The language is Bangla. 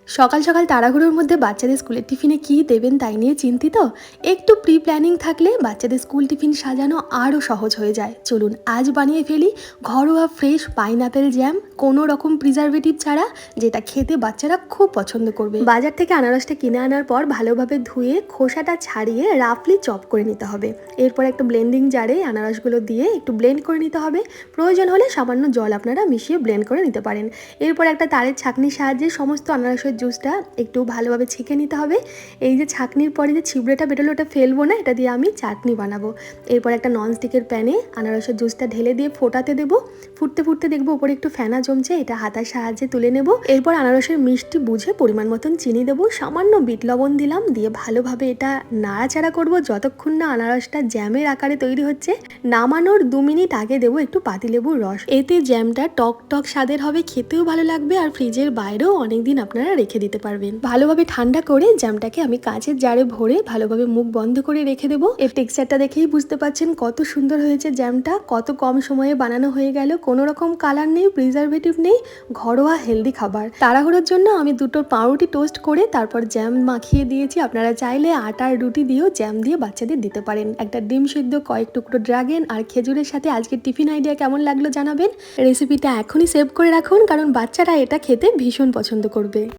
সকাল সকাল তাড়াহুড়োর মধ্যে বাচ্চাদের স্কুলের টিফিনে কী দেবেন তাই নিয়ে চিন্তিত। একটু প্রি প্ল্যানিং থাকলে বাচ্চাদের স্কুল টিফিন সাজানো আরও সহজ হয়ে যায়। চলুন আজ বানিয়ে ফেলি ঘরোয়া ফ্রেশ পাইনাপেল জ্যাম, কোনো রকম প্রিজারভেটিভ ছাড়া, যেটা খেতে বাচ্চারা খুব পছন্দ করবে। বাজার থেকে আনারসটা কিনে আনার পর ভালোভাবে ধুয়ে খোসাটা ছাড়িয়ে রাফলি চপ করে নিতে হবে। এরপর একটা ব্লেন্ডিং জারে আনারসগুলো দিয়ে একটু ব্লেন্ড করে নিতে হবে। প্রয়োজন হলে সামান্য জল আপনারা মিশিয়ে ব্লেন্ড করে নিতে পারেন। এরপর একটা তারের ছাঁকনির সাহায্যে সমস্ত আনারসের জুসটা একটু ভালোভাবে ছেঁকে নিতে হবে। এই যে ছাঁকনির পরে যে ছিবড়েটা বেরোলো ওটা ফেলবো না, এটা দিয়ে আমি চাটনি বানাবো। এরপর একটা ননস্টিকের প্যানে আনারসের জুসটা ঢেলে দিয়ে ফোটাতে দেবো। ফুটতে ফুটতে দেখবো উপরে একটু ফেনা জমছে, এটা হাতার সাহায্যে তুলে নেব। এরপর আনারসের মিষ্টি বুঝে পরিমাণ মতন চিনি দেবো, সামান্য বিট লবণ দিলাম, দিয়ে ভালোভাবে এটা নাড়াচাড়া করবো যতক্ষণ না আনারসটা জ্যামের আকারে তৈরি হচ্ছে। নামানোর 2 মিনিট আগে দেবো একটু পাতিলেবুর রস। এতে জ্যামটা টক টক স্বাদের হবে, খেতেও ভালো লাগবে, আর ফ্রিজের বাইরেও অনেকদিন আপনারা রেখে দিতে পারবেন। ভালোভাবে ঠান্ডা করে জ্যামটাকে আমি কাঁচের জারে ভরে ভালোভাবে মুখ বন্ধ করে রেখে দেবো। এর টেক্সচারটা দেখেই বুঝতে পারছেন কত সুন্দর হয়েছে জ্যামটা, কত কম সময়ে বানানো হয়ে গেল। কোনো রকম কালার নেই, প্রিজারভেটিভ নেই, ঘরোয়া হেলদি খাবার। তাড়াহুড়োর জন্য আমি 2টো পাউরুটি টোস্ট করে তারপর জ্যাম মাখিয়ে দিয়েছি। আপনারা চাইলে আটার রুটি দিয়েও জ্যাম দিয়ে বাচ্চাদের দিতে পারেন। একটা ডিম সিদ্ধ, কয়েক টুকরো ড্রাগন আর খেজুরের সাথে আজকের টিফিন আইডিয়া কেমন লাগলো জানাবেন। রেসিপিটা এখনই সেভ করে রাখুন, কারণ বাচ্চারা এটা খেতে ভীষণ পছন্দ করবে।